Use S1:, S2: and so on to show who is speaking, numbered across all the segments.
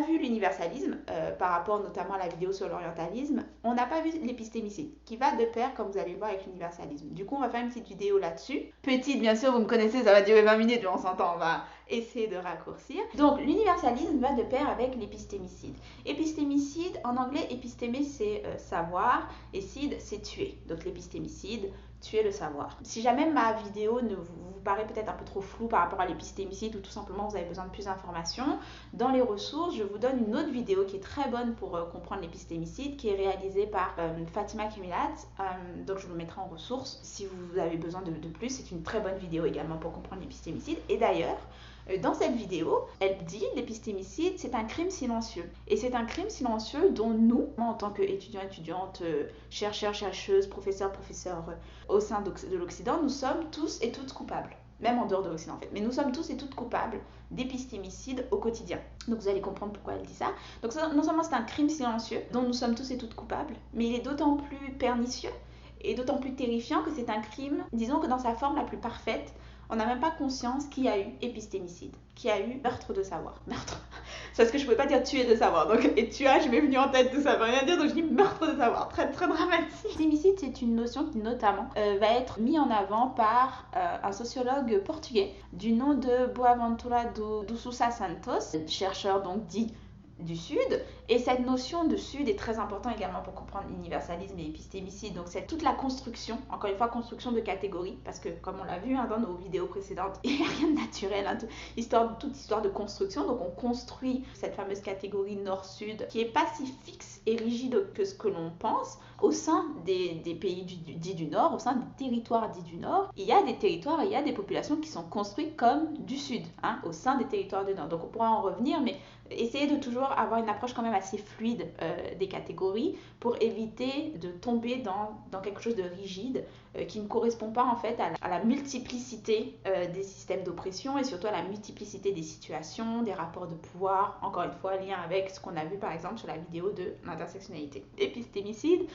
S1: vu l'universalisme par rapport notamment à la vidéo sur l'orientalisme, on n'a pas vu l'épistémicide qui va de pair, comme vous allez le voir, avec l'universalisme. Du coup, on va faire une petite vidéo là-dessus. Petite, bien sûr, vous me connaissez, ça va durer 20 minutes, mais on s'entend, on va essayer de raccourcir. Donc, l'universalisme va de pair avec l'épistémicide. Épistémicide, en anglais, épistémé, c'est savoir, et cide, c'est tuer. Donc, l'épistémicide, tuer le savoir. Si jamais ma vidéo ne vous paraît peut-être un peu trop floue par rapport à l'épistémicide ou tout simplement vous avez besoin de plus d'informations, dans les ressources, je vous donne une autre vidéo qui est très bonne pour comprendre l'épistémicide, qui est réalisée par Fatima Kemilat. Donc je vous mettrai en ressources si vous avez besoin de plus. C'est une très bonne vidéo également pour comprendre l'épistémicide. Et d'ailleurs, dans cette vidéo, elle dit l'épistémicide, c'est un crime silencieux. Et c'est un crime silencieux dont nous, en tant qu'étudiants, étudiantes, chercheurs, chercheuses, professeurs, professeurs au sein de l'Occident, nous sommes tous et toutes coupables. Même en dehors de l'Occident en fait. Mais nous sommes tous et toutes coupables d'épistémicide au quotidien. Donc vous allez comprendre pourquoi elle dit ça. Donc non seulement c'est un crime silencieux dont nous sommes tous et toutes coupables, mais il est d'autant plus pernicieux et d'autant plus terrifiant que c'est un crime, disons que dans sa forme la plus parfaite, on n'a même pas conscience qu'il y a eu épistémicide, qu'il y a eu meurtre de savoir. Meurtre. C'est parce que je ne pouvais pas dire tuer de savoir. Donc, et tuage m'est venu en tête, tout ça ne veut rien dire. Donc, je dis meurtre de savoir. Très, très dramatique. Épistémicide, c'est une notion qui, notamment, va être mise en avant par un sociologue portugais du nom de Boaventura do Sousa Santos, chercheur donc dit du Sud, et cette notion de Sud est très importante également pour comprendre l'universalisme et l'épistémicide. Donc c'est toute la construction, encore une fois construction de catégories, parce que comme on l'a vu dans nos vidéos précédentes, il n'y a rien de naturel, toute histoire de construction. Donc on construit cette fameuse catégorie Nord-Sud qui est pas si fixe et rigide que ce que l'on pense. Au sein des pays dits du Nord, au sein des territoires dits du Nord, il y a des territoires et il y a des populations qui sont construites comme du Sud, au sein des territoires du Nord. Donc on pourra en revenir, mais essayez de toujours avoir une approche quand même assez fluide des catégories pour éviter de tomber dans quelque chose de rigide qui ne correspond pas en fait à la multiplicité des systèmes d'oppression et surtout à la multiplicité des situations, des rapports de pouvoir, encore une fois lien avec ce qu'on a vu par exemple sur la vidéo de l'intersectionnalité. Épistémicide,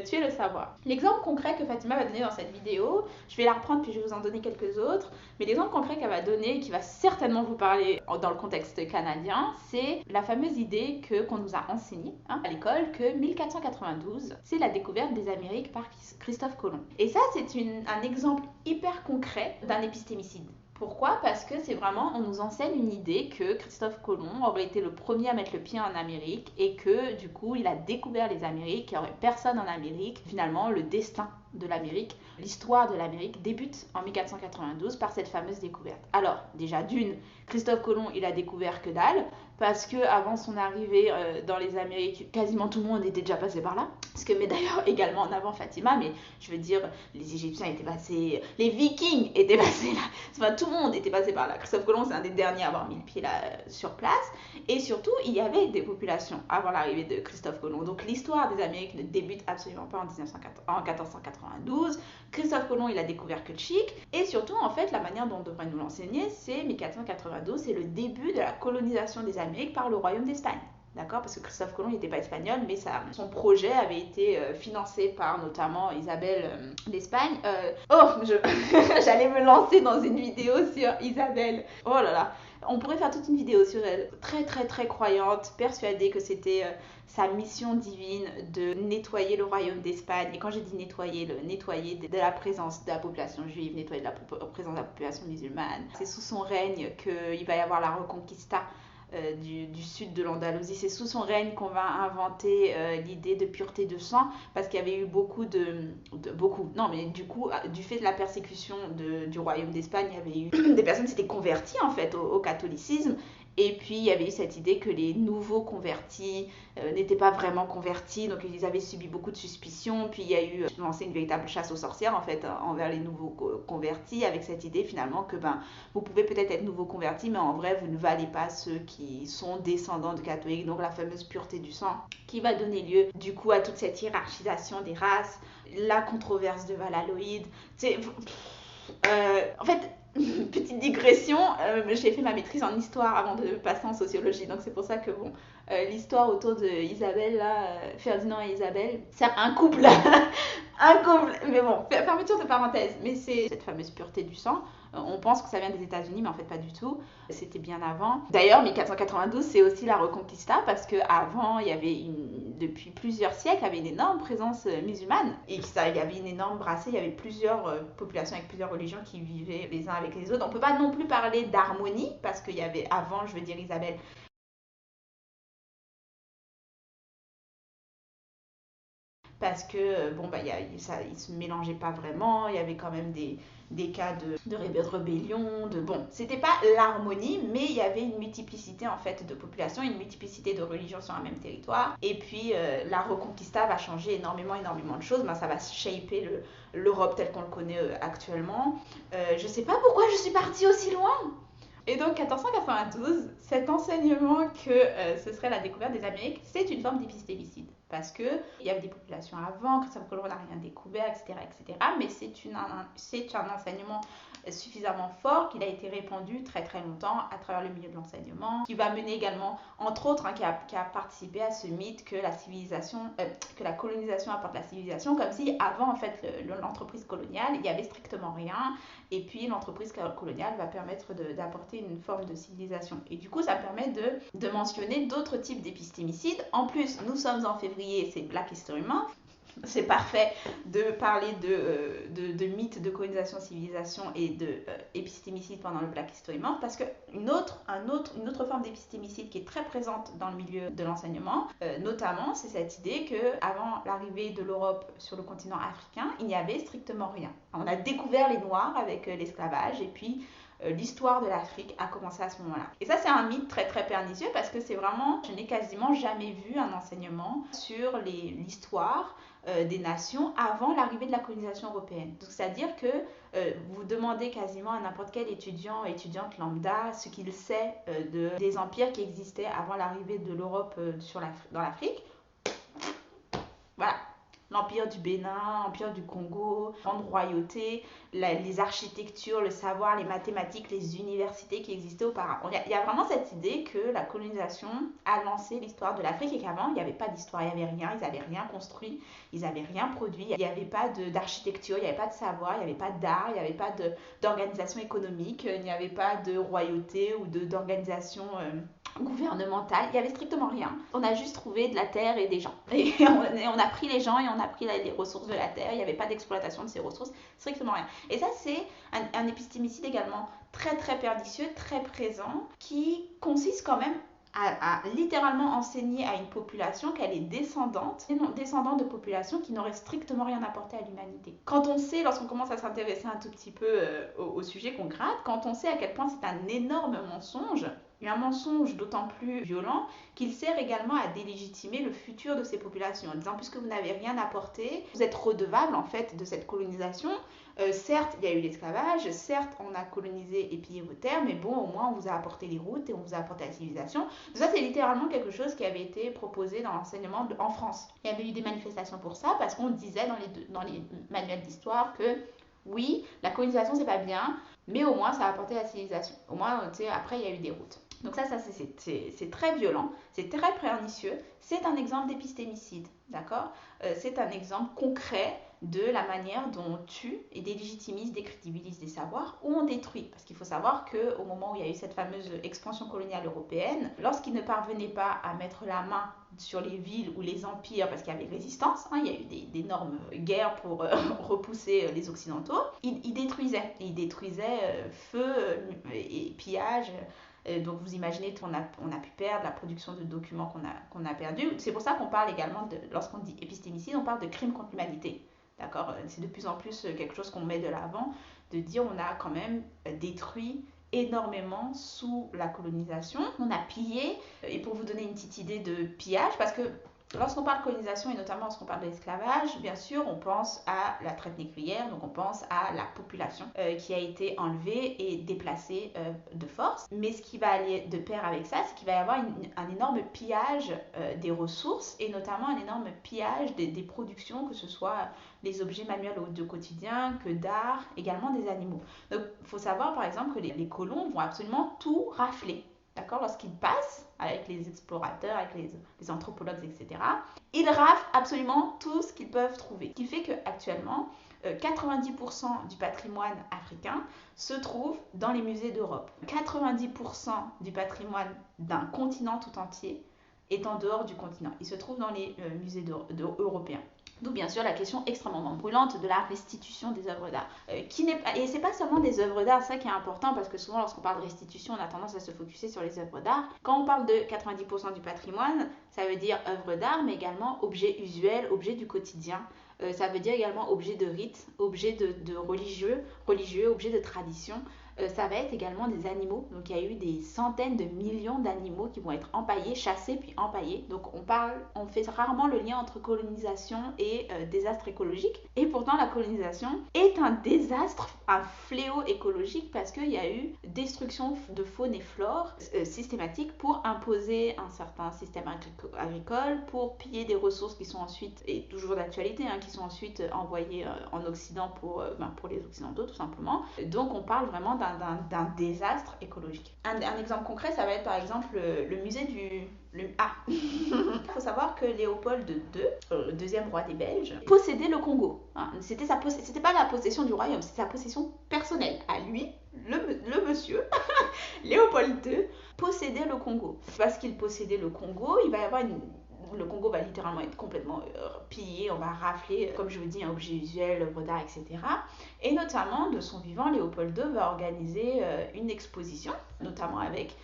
S1: tuer le savoir. L'exemple concret que Fatima va donner dans cette vidéo, je vais la reprendre puis je vais vous en donner quelques autres, mais l'exemple concret qu'elle va donner, qui va certainement vous parler dans le contexte canadien, c'est la fameuse idée qu'on nous a enseignée à l'école que 1492, c'est la découverte des Amériques par Christophe Colomb. Et ça, c'est un exemple hyper concret d'un épistémicide. Pourquoi ? Parce que c'est vraiment, on nous enseigne une idée que Christophe Colomb aurait été le premier à mettre le pied en Amérique et que du coup, il a découvert les Amériques, qu'il n'y aurait personne en Amérique. Finalement, le destin de l'Amérique, l'histoire de l'Amérique débute en 1492 par cette fameuse découverte. Alors, déjà d'une, Christophe Colomb, il a découvert que dalle, parce que avant son arrivée dans les Amériques, quasiment tout le monde était déjà passé par là. Ce que met d'ailleurs également en avant Fatima, mais je veux dire, les Égyptiens étaient passés, les Vikings étaient passés là, enfin tout le monde était passé par là. Christophe Colomb, c'est un des derniers à avoir mis le pied là sur place, et surtout, il y avait des populations avant l'arrivée de Christophe Colomb. Donc l'histoire des Amériques ne débute absolument pas en 1492. Christophe Colomb, il a découvert que le chic, et surtout, en fait, la manière dont on devrait nous l'enseigner, c'est 1492, c'est le début de la colonisation des Amériques par le Royaume d'Espagne. D'accord ? Parce que Christophe Colomb n'était pas espagnol, mais son projet avait été financé par notamment Isabelle d'Espagne. J'allais me lancer dans une vidéo sur Isabelle. Oh là là. On pourrait faire toute une vidéo sur elle, très très très croyante, persuadée que c'était sa mission divine de nettoyer le royaume d'Espagne. Et quand je dis nettoyer, nettoyer de la présence de la population juive, nettoyer de la présence de la population musulmane. C'est sous son règne qu'il va y avoir la reconquista du sud de l'Andalousie. C'est sous son règne qu'on va inventer l'idée de pureté de sang, parce qu'il y avait eu du fait de la persécution du royaume d'Espagne, il y avait eu des personnes qui s'étaient converties en fait au catholicisme. Et puis il y avait eu cette idée que les nouveaux convertis n'étaient pas vraiment convertis, donc ils avaient subi beaucoup de suspicions. Puis il y a eu lancé une véritable chasse aux sorcières en fait envers les nouveaux convertis, avec cette idée finalement que vous pouvez peut-être être nouveau converti, mais en vrai vous ne valez pas ceux qui sont descendants de catholiques. Donc la fameuse pureté du sang qui va donner lieu du coup à toute cette hiérarchisation des races, la controverse de Valaloïde. En fait, petite digression, j'ai fait ma maîtrise en histoire avant de passer en sociologie, donc c'est pour ça que bon, l'histoire autour de Isabelle, là, Ferdinand et Isabelle, c'est un couple, un couple, mais bon, fermeture de parenthèse, mais c'est cette fameuse pureté du sang. On pense que ça vient des États-Unis, mais en fait pas du tout. C'était bien avant. D'ailleurs, 1492, c'est aussi la Reconquista, parce qu'avant, il y avait depuis plusieurs siècles, il y avait une énorme présence musulmane, et il y avait une énorme brassée, il y avait plusieurs populations avec plusieurs religions qui vivaient les uns avec les autres. On peut pas non plus parler d'harmonie, parce qu'il y avait avant, je veux dire Isabelle, parce que bon bah ils se mélangeaient pas vraiment, il y avait quand même des cas de rébellion, de bon, c'était pas l'harmonie, mais il y avait une multiplicité en fait de populations, une multiplicité de religions sur un même territoire. Et puis la Reconquista va changer énormément de choses, ben, ça va shaper l'Europe telle qu'on le connaît actuellement. Je sais pas pourquoi je suis partie aussi loin. Et donc 1492, cet enseignement que ce serait la découverte des Amériques, c'est une forme d'épistémicide. Parce qu'il y avait des populations avant, Christophe Colomb n'a rien découvert, etc. Mais c'est un enseignement suffisamment fort qu'il a été répandu très très longtemps à travers le milieu de l'enseignement, qui va mener également, entre autres, qui a participé à ce mythe que que la colonisation apporte la civilisation, comme si avant en fait l'entreprise coloniale, il n'y avait strictement rien, et puis l'entreprise coloniale va permettre d'apporter une forme de civilisation. Et du coup, ça permet de mentionner d'autres types d'épistémicides. En plus, nous sommes en février, c'est Black History Month. C'est parfait de parler de mythes de colonisation, civilisation et d'épistémicide pendant le Black History Month, parce qu'une autre forme d'épistémicide qui est très présente dans le milieu de l'enseignement, notamment, c'est cette idée qu'avant l'arrivée de l'Europe sur le continent africain, il n'y avait strictement rien. On a découvert les Noirs avec l'esclavage, et puis l'histoire de l'Afrique a commencé à ce moment-là. Et ça, c'est un mythe très très pernicieux, parce que c'est vraiment, je n'ai quasiment jamais vu un enseignement sur l'histoire des nations avant l'arrivée de la colonisation européenne. Donc, c'est-à-dire que vous demandez quasiment à n'importe quel étudiant ou étudiante lambda ce qu'il sait des empires qui existaient avant l'arrivée de l'Europe dans l'Afrique. Voilà. L'empire du Bénin, l'empire du Congo, grande royauté, les architectures, le savoir, les mathématiques, les universités qui existaient auparavant. Il y a vraiment cette idée que la colonisation a lancé l'histoire de l'Afrique et qu'avant, il n'y avait pas d'histoire, il n'y avait rien, ils n'avaient rien construit, ils n'avaient rien produit, il n'y avait pas d'architecture, il n'y avait pas de savoir, il n'y avait pas d'art, il n'y avait pas d'organisation économique, il n'y avait pas de royauté ou d'organisation gouvernementale, il n'y avait strictement rien. On a juste trouvé de la terre et des gens. Et on a pris les gens et on a pris les ressources de la terre, il n'y avait pas d'exploitation de ces ressources, strictement rien. Et ça, c'est un épistémicide également très très pernicieux, très présent, qui consiste quand même à littéralement enseigner à une population qu'elle est descendante de populations qui n'auraient strictement rien apporté à l'humanité. Quand on sait, lorsqu'on commence à s'intéresser un tout petit peu au sujet qu'on gratte, quand on sait à quel point c'est un énorme mensonge, et un mensonge d'autant plus violent qu'il sert également à délégitimer le futur de ces populations, en disant puisque vous n'avez rien apporté, vous êtes redevable en fait de cette colonisation. Certes, il y a eu l'esclavage, certes, on a colonisé et pillé vos terres, mais bon, au moins, on vous a apporté les routes et on vous a apporté la civilisation. Donc ça, c'est littéralement quelque chose qui avait été proposé dans l'enseignement en France. Il y avait eu des manifestations pour ça, parce qu'on disait dans les manuels d'histoire que oui, la colonisation, c'est pas bien, mais au moins, ça a apporté la civilisation. Au moins, tu sais, après, il y a eu des routes. Donc ça c'est très violent, c'est très pernicieux, c'est un exemple d'épistémicide, d'accord c'est un exemple concret de la manière dont on tue et délégitimise, décrédibilise des savoirs ou on détruit. Parce qu'il faut savoir qu'au moment où il y a eu cette fameuse expansion coloniale européenne, lorsqu'ils ne parvenaient pas à mettre la main sur les villes ou les empires, parce qu'il y avait résistance, il y a eu d'énormes guerres pour repousser les Occidentaux, ils détruisaient. Et ils détruisaient feu et pillage. Donc vous imaginez qu'on a pu perdre la production de documents qu'on a perdu. C'est pour ça qu'on parle également, lorsqu'on dit épistémicide, on parle de crime contre l'humanité. D'accord. C'est de plus en plus quelque chose qu'on met de l'avant, de dire on a quand même détruit énormément sous la colonisation. On a pillé, et pour vous donner une petite idée de pillage, parce que Lorsqu'on parle colonisation et notamment lorsqu'on parle de l'esclavage, bien sûr, on pense à la traite négrière, donc on pense à la population qui a été enlevée et déplacée de force. Mais ce qui va aller de pair avec ça, c'est qu'il va y avoir un énorme pillage des ressources et notamment un énorme pillage des productions, que ce soit les objets manuels de quotidien, que d'art, également des animaux. Donc il faut savoir par exemple que les colons vont absolument tout rafler. D'accord, lorsqu'ils passent avec les explorateurs, avec les anthropologues, etc., ils raflent absolument tout ce qu'ils peuvent trouver. Ce qui fait qu'actuellement, 90% du patrimoine africain se trouve dans les musées d'Europe. 90% du patrimoine d'un continent tout entier est en dehors du continent. Il se trouve dans les musées européens. D'où bien sûr la question extrêmement brûlante de la restitution des œuvres d'art. Et c'est pas seulement des œuvres d'art, ça qui est important, parce que souvent lorsqu'on parle de restitution, on a tendance à se focuser sur les œuvres d'art. Quand on parle de 90% du patrimoine, ça veut dire œuvres d'art, mais également objets usuels, objets du quotidien. Ça veut dire également objets de rite, objets de religieux, objets de tradition. Ça va être également des animaux. Donc il y a eu des centaines de millions d'animaux qui vont être empaillés, chassés puis empaillés. Donc on fait rarement le lien entre colonisation et désastre écologique. Et pourtant la colonisation est un désastre, un fléau écologique parce qu'il y a eu destruction de faune et flore systématique pour imposer un certain système agricole, pour piller des ressources qui sont ensuite, et toujours d'actualité, qui sont ensuite envoyées en Occident pour les Occidentaux tout simplement. Donc on parle vraiment d'un désastre écologique. Un exemple concret, ça va être par exemple le musée il faut savoir que Léopold II, le deuxième roi des Belges, possédait le Congo. C'était pas la possession du royaume, c'était sa possession personnelle. À lui, le monsieur, Léopold II, possédait le Congo. Parce qu'il possédait le Congo, il va y avoir le Congo va littéralement être complètement pillé, on va rafler, comme je vous dis, un objet usuel, œuvres d'art, etc. Et notamment, de son vivant, Léopold II va organiser une exposition, notamment avec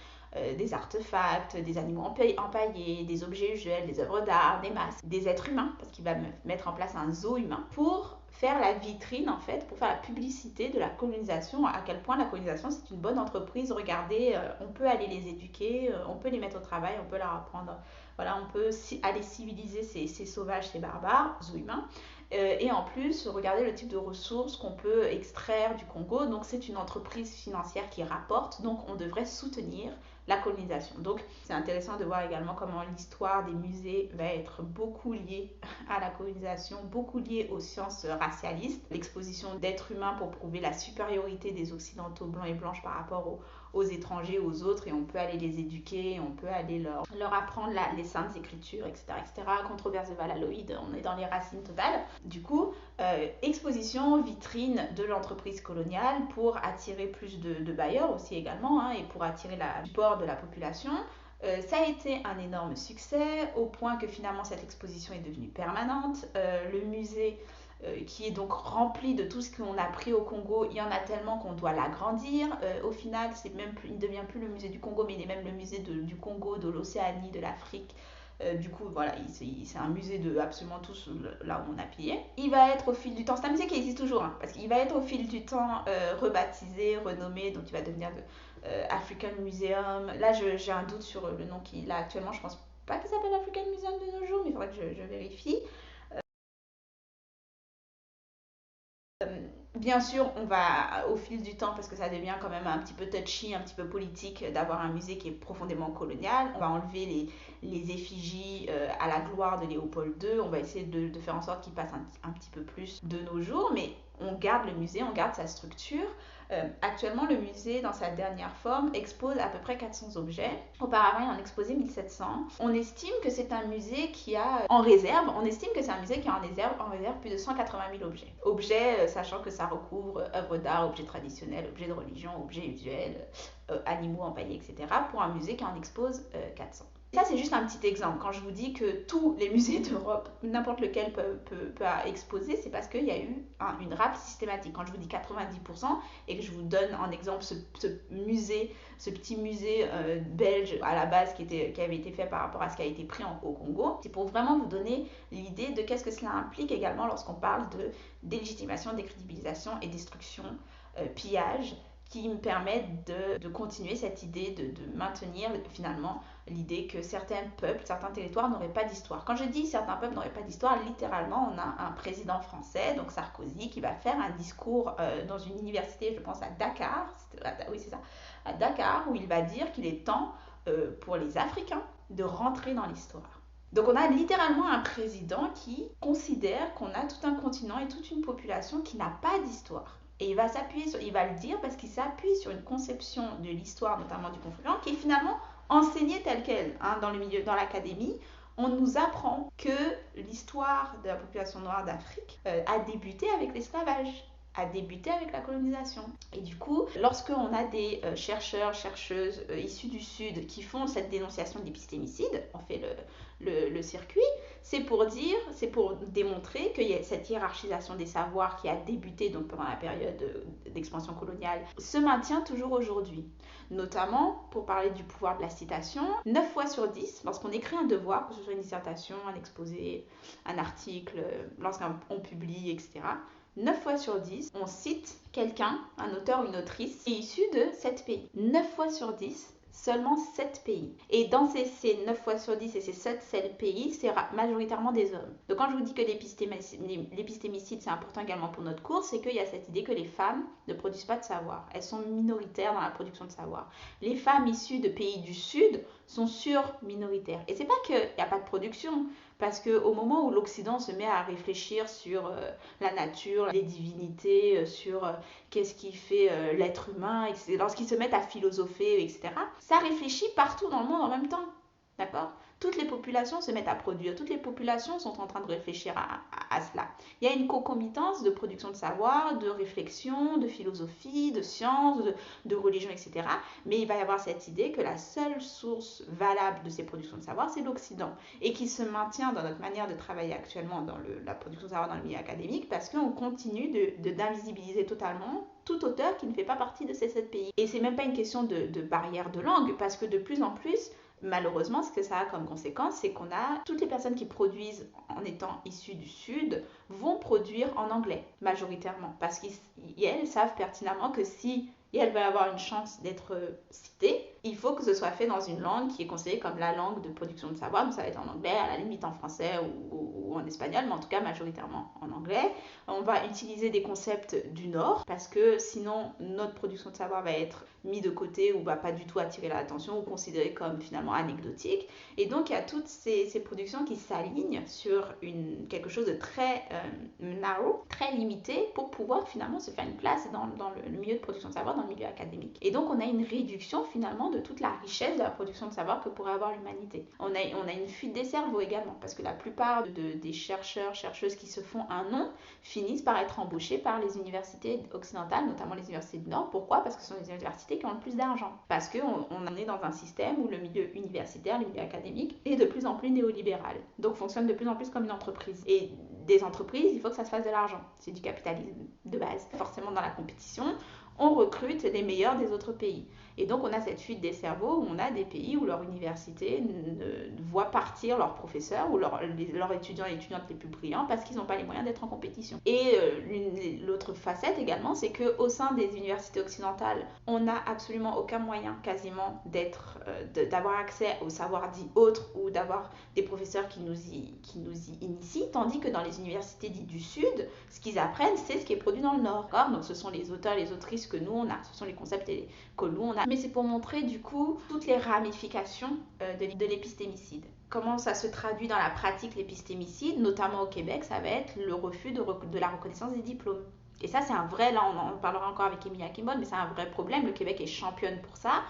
S1: des artefacts, des animaux empaillés, des objets usuels, des œuvres d'art, des masques, des êtres humains, parce qu'il va mettre en place un zoo humain pour faire la vitrine en fait, pour faire la publicité de la colonisation, à quel point la colonisation c'est une bonne entreprise. Regardez, on peut aller les éduquer, on peut les mettre au travail, on peut leur apprendre, voilà, on peut aller civiliser ces sauvages, ces barbares, zoo-humains. Et en plus, regardez le type de ressources qu'on peut extraire du Congo. Donc c'est une entreprise financière qui rapporte, donc on devrait soutenir la colonisation. Donc c'est intéressant de voir également comment l'histoire des musées va être beaucoup liée à la colonisation, beaucoup liée aux sciences racialistes, l'exposition d'êtres humains pour prouver la supériorité des occidentaux blancs et blanches par rapport aux étrangers, aux autres, et on peut aller les éduquer, on peut aller leur apprendre les saintes écritures, etc., etc. Controverse de Valaloïde, on est dans les racines totales. Du coup, exposition, vitrine de l'entreprise coloniale pour attirer plus de bailleurs aussi également, et pour attirer le support de la population. Ça a été un énorme succès, au point que finalement cette exposition est devenue permanente. Le musée qui est donc rempli de tout ce qu'on a pris au Congo, il y en a tellement qu'on doit l'agrandir. Au final, il ne devient plus le musée du Congo, mais il est même le musée du Congo, de l'Océanie, de l'Afrique. Du coup, voilà, c'est un musée de absolument tout là où on a pillé. Il va être au fil du temps, c'est un musée qui existe toujours, parce qu'il va être au fil du temps rebaptisé, renommé, donc il va devenir African Museum. Là, j'ai un doute sur le nom qu'il a actuellement, je pense pas qu'il s'appelle African Museum de nos jours, mais il faudrait que je vérifie. Bien sûr, on va au fil du temps, parce que ça devient quand même un petit peu touchy, un petit peu politique, d'avoir un musée qui est profondément colonial. On va enlever les effigies à la gloire de Léopold II. On va essayer de faire en sorte qu'il passe un petit peu plus de nos jours, mais on garde le musée, on garde sa structure. Actuellement, le musée, dans sa dernière forme, expose à peu près 400 objets. Auparavant, il en exposait 1700. On estime que c'est un musée qui a en réserve, plus de 180 000 objets. Objets, sachant que ça recouvre œuvres d'art, objets traditionnels, objets de religion, objets usuels, animaux empaillés, etc. pour un musée qui en expose 400. Ça, c'est juste un petit exemple. Quand je vous dis que tous les musées d'Europe, n'importe lequel peut exposer, c'est parce qu'il y a eu une rafle systématique. Quand je vous dis 90% et que je vous donne en exemple ce petit musée belge à la base qui avait été fait par rapport à ce qui a été pris au Congo, c'est pour vraiment vous donner l'idée de qu'est-ce que cela implique également lorsqu'on parle de délégitimation, décrédibilisation et destruction, pillage, qui me permettent de continuer cette idée, de maintenir finalement l'idée que certains peuples, certains territoires n'auraient pas d'histoire. Quand je dis certains peuples n'auraient pas d'histoire, littéralement, on a un président français, donc Sarkozy, qui va faire un discours dans une université, je pense à Dakar, oui c'est ça, à Dakar, où il va dire qu'il est temps pour les Africains de rentrer dans l'histoire. Donc on a littéralement un président qui considère qu'on a tout un continent et toute une population qui n'a pas d'histoire. Et il va le dire parce qu'il s'appuie sur une conception de l'histoire, notamment du conflit, qui est finalement enseignée telle qu'elle, dans l'académie. On nous apprend que l'histoire de la population noire d'Afrique a débuté avec l'esclavage, a débuté avec la colonisation. Et du coup, lorsqu'on a des chercheurs, chercheuses issus du Sud qui font cette dénonciation d'épistémicide, on fait le circuit, c'est pour démontrer qu'il y a cette hiérarchisation des savoirs qui a débuté donc pendant la période d'expansion coloniale, se maintient toujours aujourd'hui. Notamment, pour parler du pouvoir de la citation, 9 fois sur 10, lorsqu'on écrit un devoir, que ce soit une dissertation, un exposé, un article, lorsqu'on publie, etc., 9 fois sur 10, on cite quelqu'un, un auteur ou une autrice, qui est issu de 7 pays. 9 fois sur 10, seulement 7 pays. Et dans ces 9 fois sur 10 et ces 7 pays, c'est majoritairement des hommes. Donc quand je vous dis que l'épistémicide, c'est important également pour notre cours, c'est qu'il y a cette idée que les femmes ne produisent pas de savoir. Elles sont minoritaires dans la production de savoir. Les femmes issues de pays du Sud sont minoritaires. Et c'est pas qu'il n'y a pas de production, parce qu'au moment où l'Occident se met à réfléchir sur la nature, les divinités, sur qu'est-ce qui fait l'être humain, etc., lorsqu'ils se mettent à philosopher, etc., ça réfléchit partout dans le monde en même temps. D'accord ? Toutes les populations se mettent à produire, toutes les populations sont en train de réfléchir à cela. Il y a une concomitance de production de savoir, de réflexion, de philosophie, de science, de religion, etc. Mais il va y avoir cette idée que la seule source valable de ces productions de savoir, c'est l'Occident. Et qui se maintient dans notre manière de travailler actuellement dans la production de savoir dans le milieu académique, parce qu'on continue d'invisibiliser totalement tout auteur qui ne fait pas partie de ces 7 pays. Et c'est même pas une question de barrière de langue, parce que de plus en plus, malheureusement, ce que ça a comme conséquence, c'est qu'on a toutes les personnes qui produisent en étant issues du Sud vont produire en anglais, majoritairement. Parce qu'elles savent pertinemment que si elles veulent avoir une chance d'être citées, il faut que ce soit fait dans une langue qui est considérée comme la langue de production de savoir. Donc ça va être en anglais, à la limite en français ou en espagnol, mais en tout cas majoritairement en anglais. On va utiliser des concepts du Nord, parce que sinon notre production de savoir va être mise de côté ou va pas du tout attirer l'attention ou considérée comme finalement anecdotique. Et donc il y a toutes ces productions qui s'alignent sur quelque chose de très narrow, très limité, pour pouvoir finalement se faire une place dans le milieu de production de savoir, dans le milieu académique. Et donc on a une réduction finalement de toute la richesse de la production de savoir que pourrait avoir l'humanité. On a une fuite des cerveaux également, parce que la plupart des chercheurs, chercheuses qui se font un nom finissent par être embauchés par les universités occidentales, notamment les universités du Nord. Pourquoi ? Parce que ce sont les universités qui ont le plus d'argent. Parce qu'on est dans un système où le milieu universitaire, le milieu académique, est de plus en plus néolibéral. Donc fonctionne de plus en plus comme une entreprise. Et des entreprises, il faut que ça se fasse de l'argent. C'est du capitalisme de base. Forcément, dans la compétition, on recrute les meilleurs des autres pays. Et donc, on a cette fuite des cerveaux où on a des pays où leur université voit partir leurs professeurs ou leurs étudiants et étudiantes les plus brillants parce qu'ils n'ont pas les moyens d'être en compétition. Et l'autre facette également, c'est qu'au sein des universités occidentales, on n'a absolument aucun moyen quasiment d'avoir accès au savoir dit autre ou d'avoir des professeurs qui nous y initient, tandis que dans les universités dites du Sud, ce qu'ils apprennent, c'est ce qui est produit dans le Nord. Donc, ce sont les auteurs, les autrices que nous, on a. Ce sont les concepts que nous, on a. Mais c'est pour montrer du coup toutes les ramifications de l'épistémicide. Comment ça se traduit dans la pratique, l'épistémicide, notamment au Québec, ça va être le refus de la reconnaissance des diplômes. Et ça, c'est un vrai, là on en parlera encore avec Emilia Kimball, mais c'est un vrai problème. Le Québec est championne pour ça,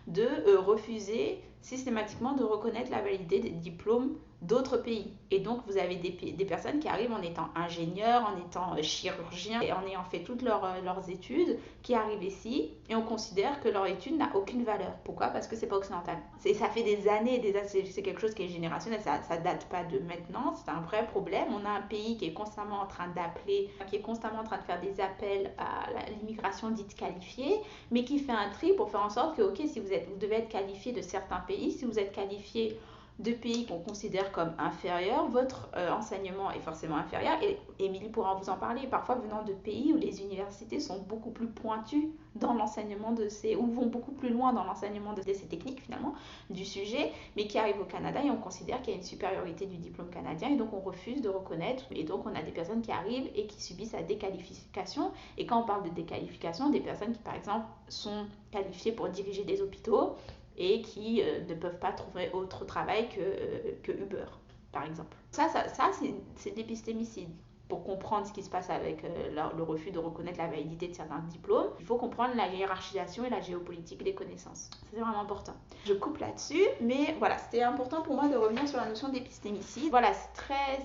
S1: de refuser systématiquement de reconnaître la validité des diplômes d'autres pays. Et donc, vous avez des personnes qui arrivent en étant ingénieurs, en étant chirurgiens, et en ayant fait toutes leurs études, qui arrivent ici, et on considère que leur étude n'a aucune valeur. Pourquoi ? Parce que c'est pas occidental. Ça fait des années, c'est quelque chose qui est générationnel, ça date pas de maintenant, c'est un vrai problème. On a un pays qui est constamment en train d'appeler, qui est constamment en train de faire des appels à l'immigration dite qualifiée, mais qui fait un tri pour faire en sorte que, ok, si vous devez être qualifié de certains pays, si vous êtes qualifié de pays qu'on considère comme inférieurs, votre enseignement est forcément inférieur. Et Émilie pourra vous en parler. Parfois venant de pays où les universités sont beaucoup plus pointues dans l'enseignement ou vont beaucoup plus loin dans l'enseignement de ces techniques finalement du sujet, mais qui arrivent au Canada et on considère qu'il y a une supériorité du diplôme canadien et donc on refuse de reconnaître. Et donc on a des personnes qui arrivent et qui subissent la déqualification. Et quand on parle de déqualification, des personnes qui par exemple sont qualifiées pour diriger des hôpitaux et qui ne peuvent pas trouver autre travail que Uber, par exemple. Ça c'est de l'épistémicide. Pour comprendre ce qui se passe avec le refus de reconnaître la validité de certains diplômes, il faut comprendre la hiérarchisation et la géopolitique des connaissances. C'est vraiment important. Je coupe là-dessus, mais voilà, c'était important pour moi de revenir sur la notion d'épistémicide. Voilà,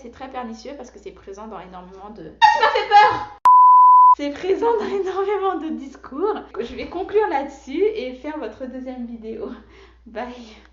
S1: c'est très pernicieux parce que c'est présent dans énormément de... Tu m'as fait peur! C'est présent dans énormément de discours. Je vais conclure là-dessus et faire votre deuxième vidéo. Bye!